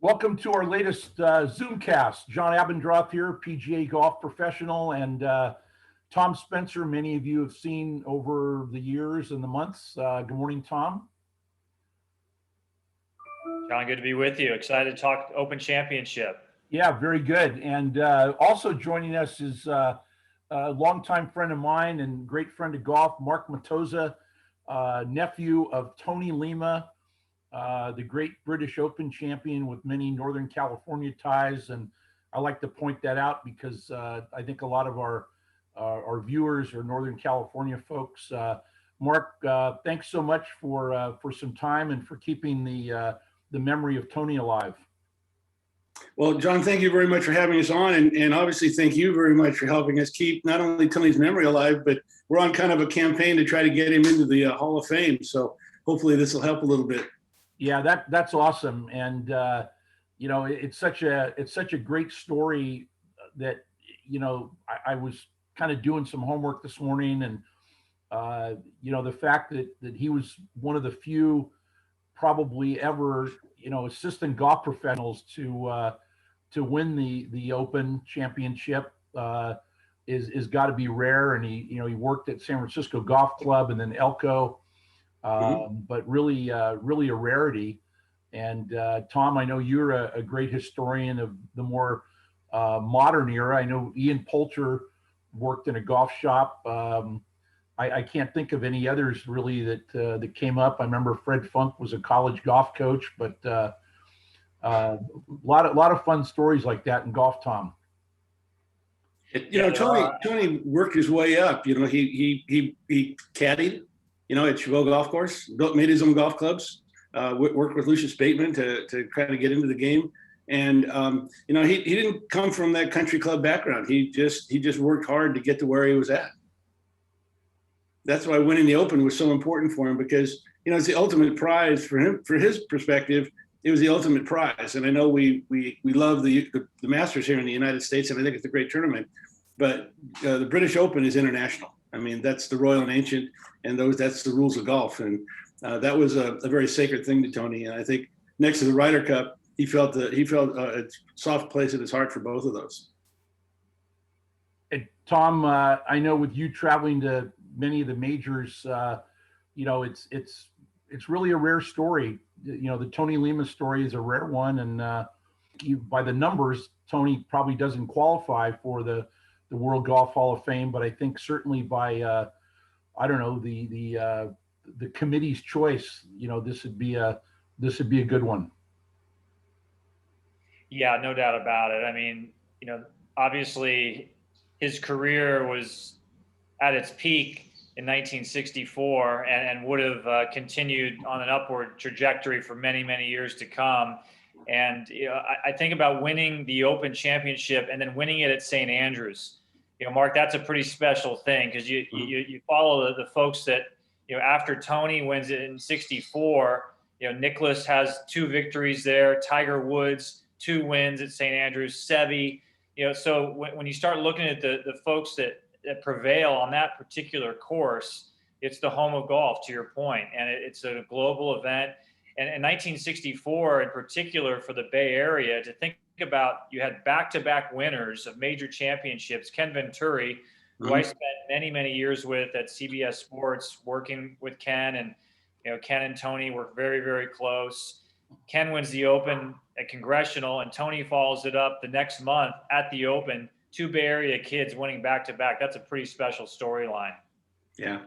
Welcome to our latest Zoomcast. John Abendroth here, PGA golf professional, and Tom Spencer, many of you have seen over the years and the months. Good morning, Tom. John, good to be with you. Excited to talk Open Championship. Yeah, very good. And also joining us is a longtime friend of mine and great friend of golf, Marc Matoza, nephew of Tony Lema, the great British Open champion with many Northern California ties. And I like to point that out because I think a lot of our viewers are Northern California folks. Marc, thanks so much for some time and for keeping the memory of Tony alive. Well, John, thank you very much for having us on. And obviously, thank you very much for helping us keep not only Tony's memory alive, but we're on kind of a campaign to try to get him into the Hall of Fame. So hopefully this will help a little bit. Yeah, that's awesome. And, it's such a great story that, I was kind of doing some homework this morning and, the fact that he was one of the few probably ever, assistant golf professionals to win the Open Championship is got to be rare. And he worked at San Francisco Golf Club and then Elko. But really a rarity. And Tom, I know you're a great historian of the more modern era. I know Ian Poulter worked in a golf shop. I can't think of any others really that came up. I remember Fred Funk was a college golf coach, but a lot of fun stories like that in golf, Tom. Tony worked his way up. He caddied, at Chabot Golf Course, made his own golf clubs, worked with Lucius Bateman to kind of get into the game. And, he didn't come from that country club background. He just worked hard to get to where he was at. That's why winning the Open was so important for him because, it's the ultimate prize for him. For his perspective, it was the ultimate prize. And I know we love the Masters here in the United States, and I think it's a great tournament. But the British Open is international. I mean, that's the Royal and Ancient, and that's the rules of golf. And that was a very sacred thing to Tony. And I think next to the Ryder Cup, he felt a soft place in his heart for both of those. And Tom, I know with you traveling to many of the majors, it's really a rare story. The Tony Lema story is a rare one, and by the numbers, Tony probably doesn't qualify for the World Golf Hall of Fame, but I think certainly by the committee's choice, this would be a good one. Yeah, no doubt about it. I mean, obviously his career was at its peak in 1964 and would have continued on an upward trajectory for many, many years to come. And I think about winning the Open Championship and then winning it at St. Andrews. Marc, that's a pretty special thing because you follow the folks that, after Tony wins it in 64, Nicklaus has 2 victories there, Tiger Woods, 2 wins at St. Andrews, Seve, so when you start looking at the folks that prevail on that particular course, it's the home of golf, to your point, and it's a global event. And in 1964, in particular for the Bay Area, to think about, you had back-to-back winners of major championships. Ken Venturi, who I spent many, many years with at CBS Sports, working with Ken, and Ken and Tony were very, very close. Ken wins the Open at Congressional, and Tony follows it up the next month at the Open. 2 Bay Area kids winning back-to-back. That's a pretty special storyline. Yeah.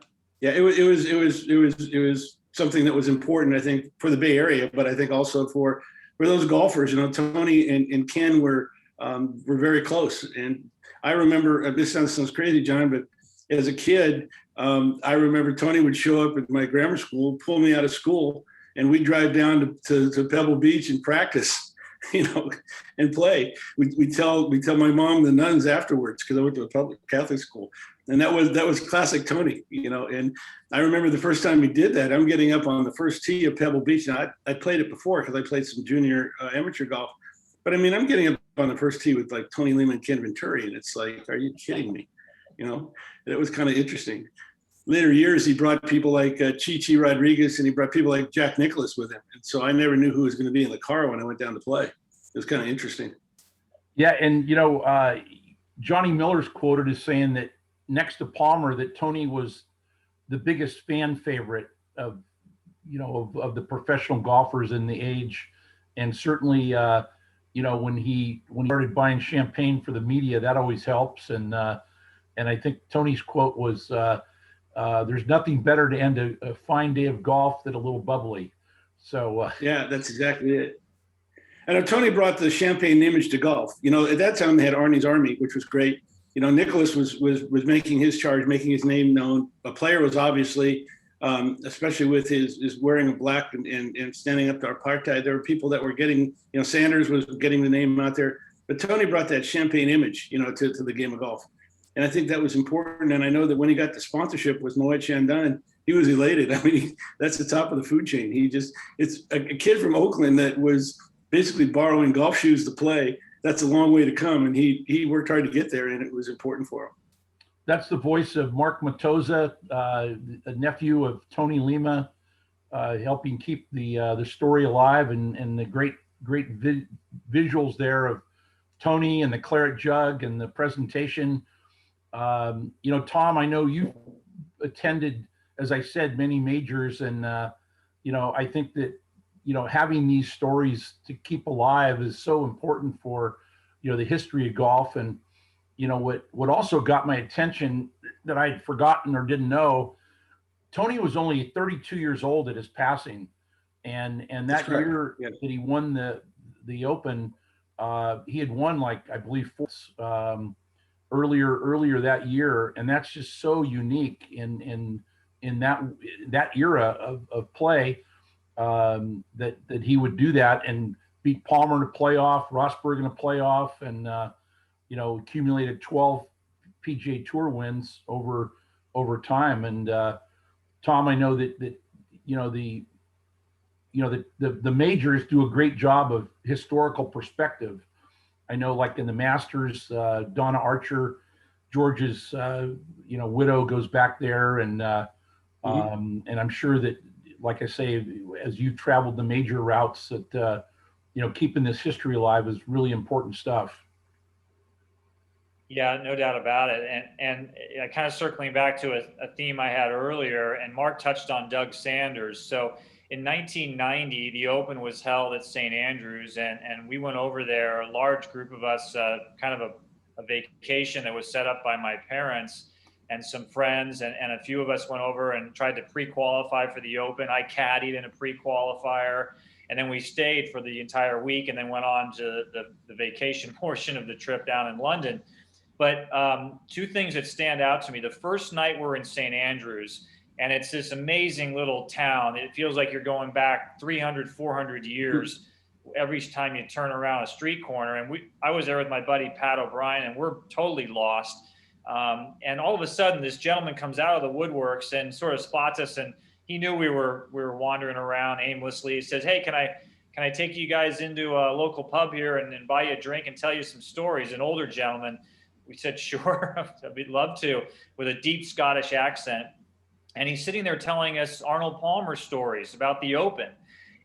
It was something that was important, I think, for the Bay Area, but I think also for those golfers. Tony and Ken were very close. And I remember, this sounds crazy, John, but as a kid, I remember Tony would show up at my grammar school, pull me out of school, and we'd drive down to Pebble Beach and practice, and play. We tell my mom, the nuns afterwards, because I went to a public Catholic school. And that was classic Tony, and I remember the first time we did that, I'm getting up on the first tee of Pebble Beach. Now I played it before because I played some junior amateur golf, but I mean, I'm getting up on the first tee with like Tony Lema and Ken Venturi, and it's like, are you kidding me? It was kind of interesting. Later years, he brought people like Chi Rodriguez, and he brought people like Jack Nicklaus with him. And so I never knew who was going to be in the car when I went down to play. was kind of interesting. Yeah, and Johnny Miller's quoted as saying that next to Palmer, that Tony was the biggest fan favorite of of the professional golfers in the age, and certainly when he started buying champagne for the media, that always helps. And I think Tony's quote was, "There's nothing better to end a fine day of golf than a little bubbly." So yeah, that's exactly it. And Tony brought the champagne image to golf. At that time they had Arnie's Army, which was great. Nicholas was making his charge, making his name known. A player was obviously, especially with his wearing of black and standing up to apartheid. There were people that were getting, Sanders was getting the name out there. But Tony brought that champagne image, to the game of golf. And I think that was important. And I know that when he got the sponsorship with Moet Chandon, he was elated. I mean, that's the top of the food chain. It's a kid from Oakland that was basically borrowing golf shoes to play. That's a long way to come. And he worked hard to get there, and it was important for him. That's the voice of Marc Matoza, a nephew of Tony Lema, helping keep the story alive, and the great visuals there of Tony and the claret jug and the presentation. Tom, I know you attended, as I said, many majors, and I think that having these stories to keep alive is so important for the history of golf. And what also got my attention that I'd forgotten or didn't know, Tony was only 32 years old at his passing, and that year that he won the Open, he had won, like, I believe, earlier that year, and that's just so unique in that era of play, that he would do that and beat Palmer in a playoff, Rosberg in a playoff, and accumulated 12 PGA Tour wins over time. And Tom, I know that the majors do a great job of historical perspective. I know, like in the Masters, Donna Archer, George's widow, goes back there, and I'm sure that, like I say, as you've traveled the major routes, that keeping this history alive is really important stuff. Yeah, no doubt about it. And kind of circling back to a theme I had earlier, and Mark touched on Doug Sanders. So in 1990, the Open was held at St. Andrews, and we went over there, a large group of us, kind of a vacation that was set up by my parents and some friends, and a few of us went over and tried to pre-qualify for the Open. I caddied in a pre-qualifier, and then we stayed for the entire week and then went on to the vacation portion of the trip down in London. But two things that stand out to me. The first night we're in St. Andrews, and it's this amazing little town. It feels like you're going back 300, 400 years every time you turn around a street corner. And I was there with my buddy, Pat O'Brien, and we're totally lost. And all of a sudden, this gentleman comes out of the woodworks and sort of spots us, and he knew we were wandering around aimlessly. He says, "Hey, can I take you guys into a local pub here and buy you a drink and tell you some stories?" An older gentleman. We said, "Sure, we'd love to," with a deep Scottish accent. And he's sitting there telling us Arnold Palmer stories about the Open.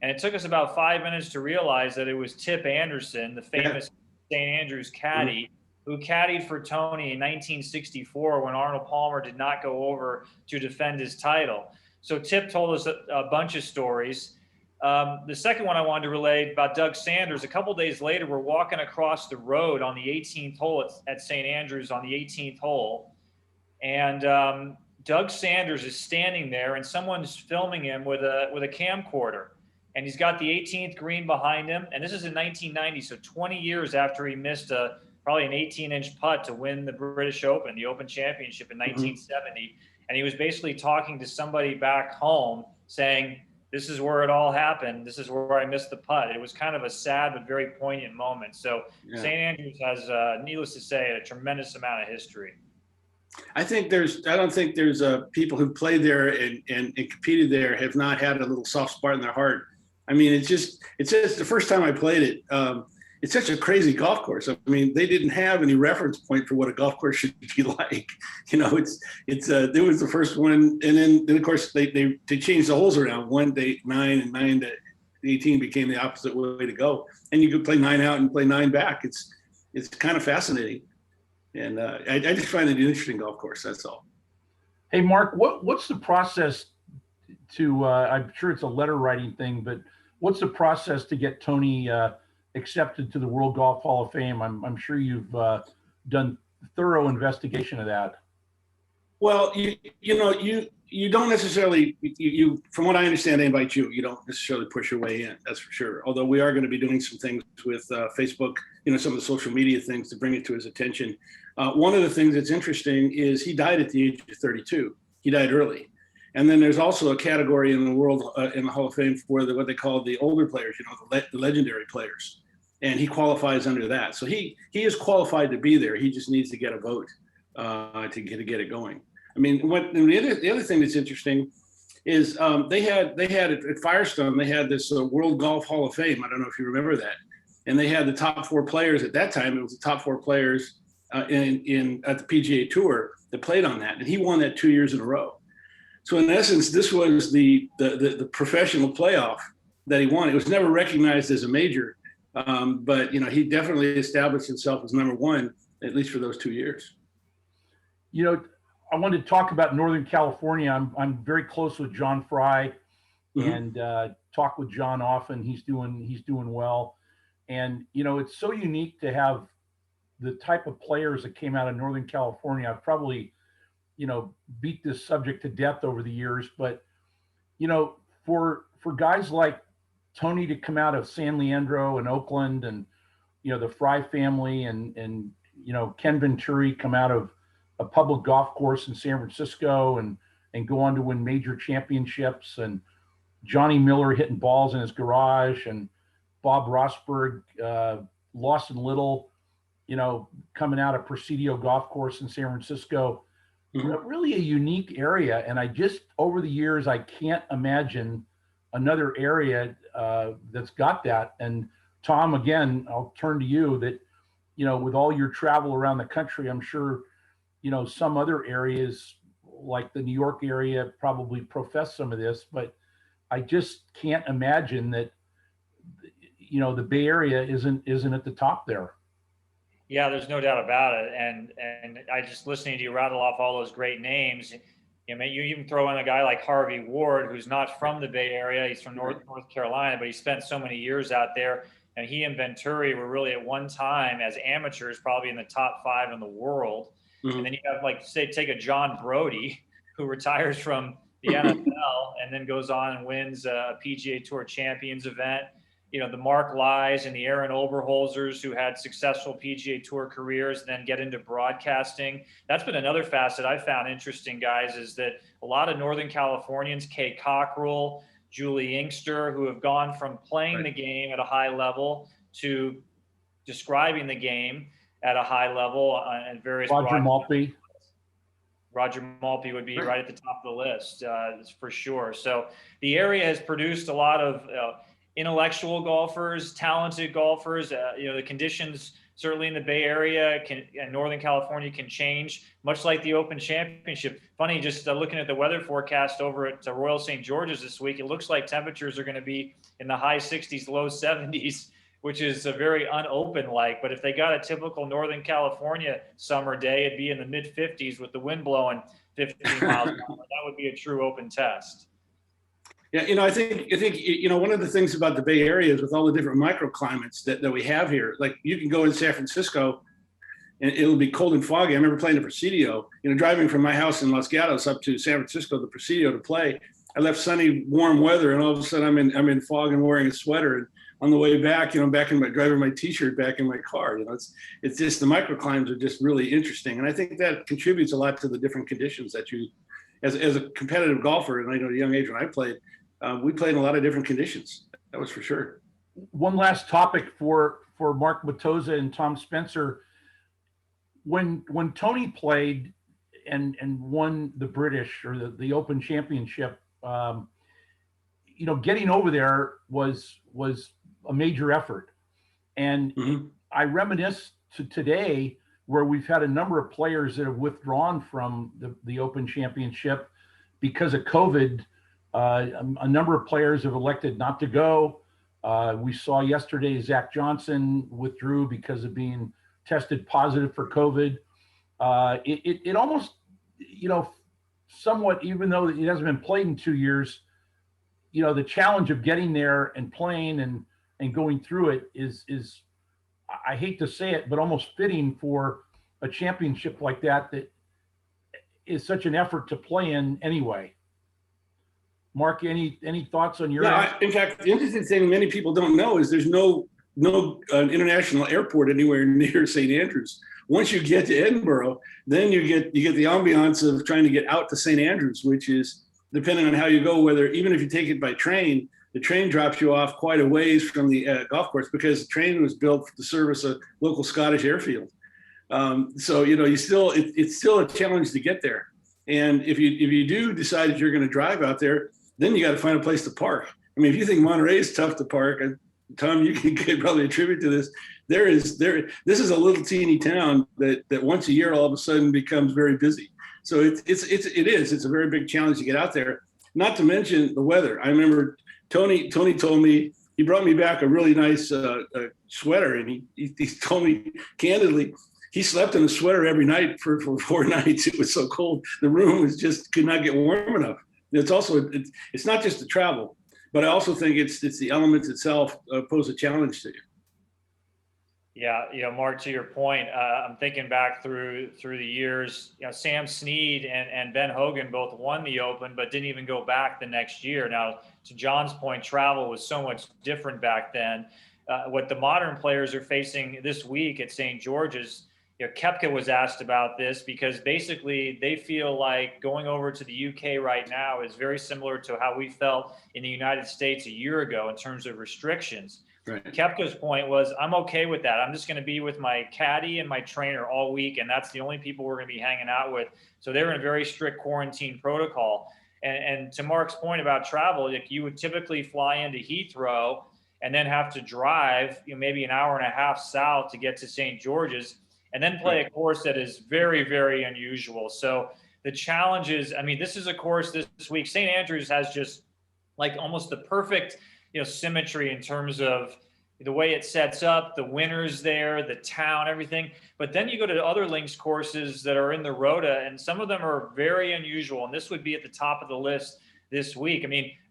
And it took us about 5 minutes to realize that it was Tip Anderson, the famous St. Andrews caddy, who caddied for Tony in 1964 when Arnold Palmer did not go over to defend his title. So Tip told us a bunch of stories. The second one I wanted to relate about Doug Sanders, a couple days later, we're walking across the road on the 18th hole at St. Andrews on the 18th hole. And Doug Sanders is standing there, and someone's filming him with a camcorder. And he's got the 18th green behind him. And this is in 1990, so 20 years after he missed probably an 18-inch putt to win the British Open, the Open Championship in 1970. And he was basically talking to somebody back home saying, "This is where it all happened. This is where I missed the putt." It was kind of a sad but very poignant moment. So St. Andrews has, needless to say, a tremendous amount of history. I don't think there's people who played there and competed there have not had a little soft spot in their heart. I mean, it's just the first time I played it. It's such a crazy golf course. I mean, they didn't have any reference point for what a golf course should be like. It was the first one, and then of course they changed the holes around 1 to 9 and 9 to 18 became the opposite way to go, and you could play 9 out and play 9 back. It's kind of fascinating, and I just find it an interesting golf course. That's all. Hey, Mark, what's the process to? I'm sure it's a letter writing thing, but what's the process to get Tony accepted to the World Golf Hall of Fame? I'm sure you've done thorough investigation of that. Well, you don't necessarily, from what I understand, they invite you. You don't necessarily push your way in. That's for sure. Although we are going to be doing some things with Facebook, some of the social media things to bring it to his attention. One of the things that's interesting is he died at the age of 32. He died early. And then there's also a category in the world, in the Hall of Fame for what they call the older players, the legendary players. And he qualifies under that. So he is qualified to be there. He just needs to get a vote to get it going. I mean, the other thing that's interesting is they had at Firestone, they had this World Golf Hall of Fame. I don't know if you remember that. And they had the top 4 players at that time. It was the top 4 players at the PGA Tour that played on that. And he won that 2 years in a row. So in essence, this was the professional playoff that he won. It was never recognized as a major, but he definitely established himself as number 1, at least for those 2 years. I wanted to talk about Northern California. I'm very close with John Fry, and talk with John often. He's doing well, and it's so unique to have the type of players that came out of Northern California. I've probably beat this subject to death over the years, but for guys like Tony to come out of San Leandro and Oakland, and the Fry family, and Ken Venturi come out of a public golf course in San Francisco and go on to win major championships, and Johnny Miller hitting balls in his garage, and Bob Rosberg, Lawson Little, coming out of Presidio Golf Course in San Francisco. Really a unique area. And I just, over the years, I can't imagine another area that's got that. And Tom, again, I'll turn to you that, with all your travel around the country, I'm sure some other areas like the New York area probably profess some of this, but I just can't imagine that, the Bay Area isn't at the top there. Yeah, there's no doubt about it. And I just listening to you rattle off all those great names. You even throw in a guy like Harvey Ward, who's not from the Bay Area. He's from North Carolina, but he spent so many years out there. And he and Venturi were really at one time as amateurs, probably in the top 5 in the world. And then you have, take a John Brody, who retires from the NFL and then goes on and wins a PGA Tour Champions event. The Mark Lies and the Aaron Oberholzers, who had successful PGA Tour careers and then get into broadcasting. That's been another facet I found interesting, guys, is that a lot of Northern Californians, Kay Cockrell, Julie Inkster, who have gone from playing the game at a high level to describing the game at a high level and various. Roger Maltby. Roger Maltby would be right at the top of the list, for sure. So the area has produced a lot of intellectual golfers, talented golfers. The conditions certainly in the Bay Area and Northern California can change, much like the Open Championship. Funny, just looking at the weather forecast over at Royal St. George's this week, it looks like temperatures are going to be in the high 60s, low 70s, which is a very unopen-like. But if they got a typical Northern California summer day, it'd be in the mid 50s with the wind blowing 15 miles an hour. That would be a true open test. Yeah, I think one of the things about the Bay Area is with all the different microclimates that we have here. Like, you can go in San Francisco and it'll be cold and foggy. I remember playing the Presidio, driving from my house in Los Gatos up to San Francisco, the Presidio, to play. I left sunny, warm weather, and all of a sudden I'm in fog and wearing a sweater. And on the way back, driving my T-shirt back in my car. It's just the microclimates are just really interesting, and I think that contributes a lot to the different conditions that you, as a competitive golfer, and I know at a young age when I played. We played in a lot of different conditions. That was for sure. One last topic for Marc Matoza and Tom Spencer. When Tony played and won the British or the Open Championship, getting over there was a major effort. And I reminisce to today where we've had a number of players that have withdrawn from the Open Championship because of COVID. A number of players have elected not to go. We saw yesterday Zach Johnson withdrew because of being tested positive for COVID. It almost, somewhat, even though he hasn't been played in 2 years, the challenge of getting there and playing and going through it is, I hate to say it, but almost fitting for a championship like that is such an effort to play in anyway. Mark, any thoughts on your end? In fact, the interesting thing many people don't know is there's no international airport anywhere near St. Andrews. Once you get to Edinburgh, then you get the ambiance of trying to get out to St. Andrews, which is, depending on how you go, whether even if you take it by train, the train drops you off quite a ways from the golf course, because the train was built to service a local Scottish airfield. So it's still a challenge to get there. And if you do decide that you're going to drive out there, then you got to find a place to park. I mean, if you think Monterey is tough to park, Tom, you can probably attribute to this. This is a little teeny town that once a year all of a sudden becomes very busy. So it's a very big challenge to get out there. Not to mention the weather. I remember Tony told me, he brought me back a really nice sweater, and he told me candidly he slept in a sweater every night for 4 nights. It was so cold. The room could not get warm enough. It's not just the travel, but I also think it's the elements itself pose a challenge to you. Yeah, Mark, to your point, I'm thinking back through the years. Sam Snead and Ben Hogan both won the Open, but didn't even go back the next year. Now, to John's point, travel was so much different back then. What the modern players are facing this week at St. George's, Koepka was asked about this, because basically they feel like going over to the UK right now is very similar to how we felt in the United States a year ago in terms of restrictions. Right. Koepka's point was, I'm okay with that. I'm just going to be with my caddy and my trainer all week, and that's the only people we're going to be hanging out with. So they're in a very strict quarantine protocol. And to Mark's point about travel, you would typically fly into Heathrow and then have to drive maybe an hour and a half south to get to St. George's, and then play a course that is very, very unusual. So the challenge is, this is a course this week. St. Andrews has just like almost the perfect, symmetry in terms of the way it sets up, the winners there, the town, everything. But then you go to other links courses that are in the Rota, and some of them are very unusual. And this would be at the top of the list this week.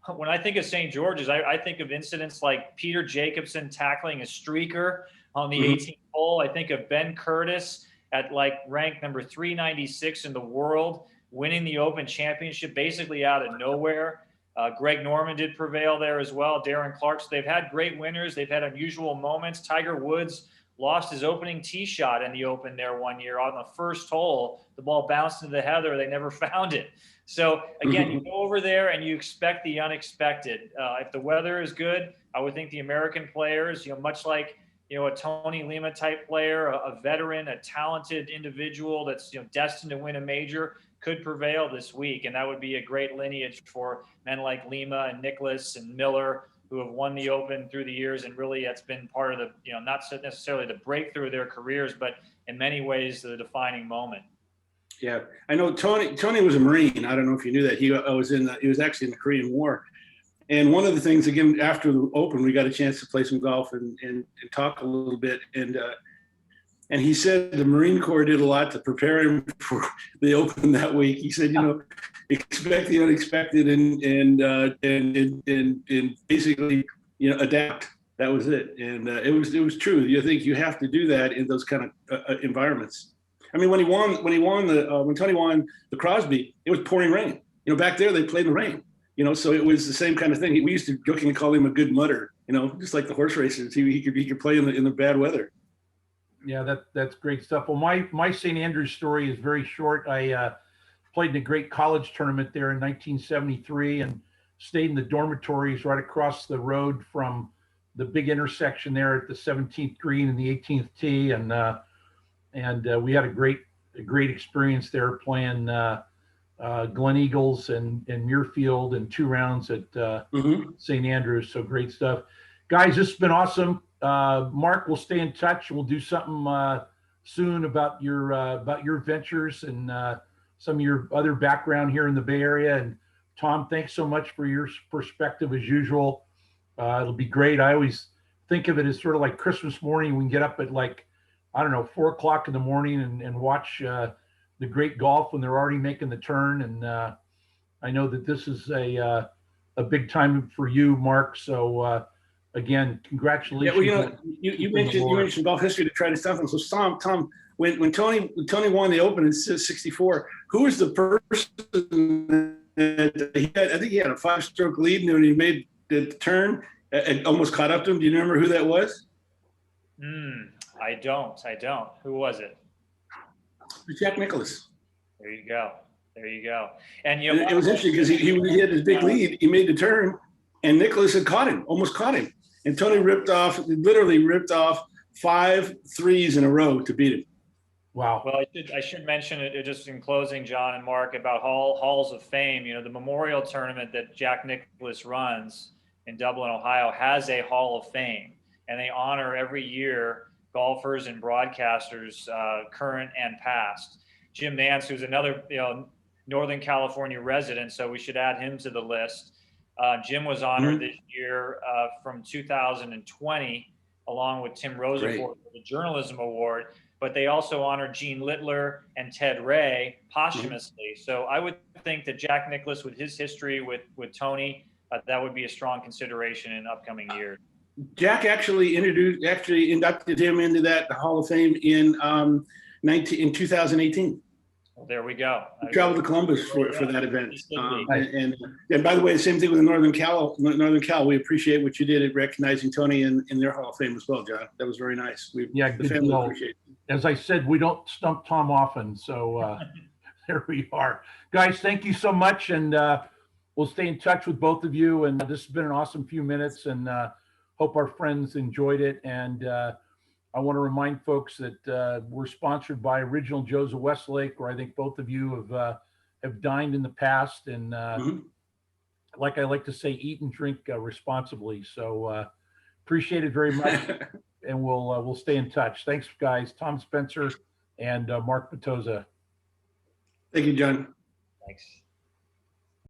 When I think of St. George's, I think of incidents like Peter Jacobsen tackling a streaker on the 18th hole. I think of Ben Curtis at rank number 396 in the world, winning the Open Championship basically out of nowhere. Greg Norman did prevail there as well. Darren Clark. So they've had great winners. They've had unusual moments. Tiger Woods lost his opening tee shot in the Open there one year on the first hole. The ball bounced into the heather. They never found it. So again, you go over there and you expect the unexpected. If the weather is good, I would think the American players, much like a Tony Lema type player, a veteran, a talented individual that's destined to win a major, could prevail this week. And that would be a great lineage for men like Lema and Nicklaus and Miller, who have won the Open through the years. And really that's been part of the, not necessarily the breakthrough of their careers, but in many ways the defining moment. Yeah, I know Tony was a Marine. I don't know if you knew that. He was actually in the Korean War. And one of the things, again, after the Open, we got a chance to play some golf and talk a little bit. And he said the Marine Corps did a lot to prepare him for the Open that week. He said, expect the unexpected and basically, adapt. That was it. And it was true. You think you have to do that in those kind of environments. When Tony won the Crosby, it was pouring rain. Back there they played in the rain. So it was the same kind of thing. We used to jokingly call him a good mudder. Just like the horse racers. He could play in the bad weather. Yeah, that's great stuff. Well, my St. Andrews story is very short. I played in a great college tournament there in 1973 and stayed in the dormitories right across the road from the big intersection there at the 17th green and the 18th tee, and we had a great experience there playing Glen Eagles and Muirfield and 2 rounds at St. Andrews. So great stuff, guys. This has been awesome. Mark, we'll stay in touch. We'll do something soon about your ventures and some of your other background here in the Bay Area. And Tom, thanks so much for your perspective as usual. It'll be great. I always think of it as sort of like Christmas morning. We can get up at like, I don't know, 4 o'clock in the morning and watch the great golf when they're already making the turn. And I know that this is a big time for you, Mark. So again, congratulations. Yeah, well, you mentioned golf history to try to stop him. So Tom, when Tony won the Open in '64, who was the person that he had? I think he had a 5-stroke lead, and he made the turn and almost caught up to him. Do you remember who that was? I don't. Who was it? Jack Nicklaus. There you go. And it was interesting because he had his big lead. He made the turn, and Nicklaus had almost caught him. And Tony literally ripped off 5 threes in a row to beat him. Wow. Well, I should mention it just in closing, John and Mark, about halls of fame. The memorial tournament that Jack Nicklaus runs in Dublin, Ohio, has a hall of fame, and they honor every year golfers and broadcasters, current and past. Jim Nance, who's another Northern California resident, so we should add him to the list. Jim was honored this year from 2020, along with Tim Rosenford for the Journalism Award. But they also honored Gene Littler and Ted Ray posthumously. So I would think that Jack Nicklaus, with his history with Tony, that would be a strong consideration in upcoming years. Jack actually inducted him into that Hall of Fame in 2018. Well, there we go. We traveled to Columbus for that event. And by the way, the same thing with the Northern Cal. We appreciate what you did at recognizing Tony in their Hall of Fame as well, John. That was very nice. The family appreciate it. As I said, we don't stump Tom often, so there we are. Guys, thank you so much, and we'll stay in touch with both of you. And this has been an awesome few minutes, and hope our friends enjoyed it. And I want to remind folks that we're sponsored by Original Joe's of Westlake, where I think both of you have dined in the past, and like I like to say, eat and drink responsibly. So appreciate it very much. And we'll stay in touch. Thanks, guys. Tom Spencer and Marc Matoza. Thank you, John. Thanks.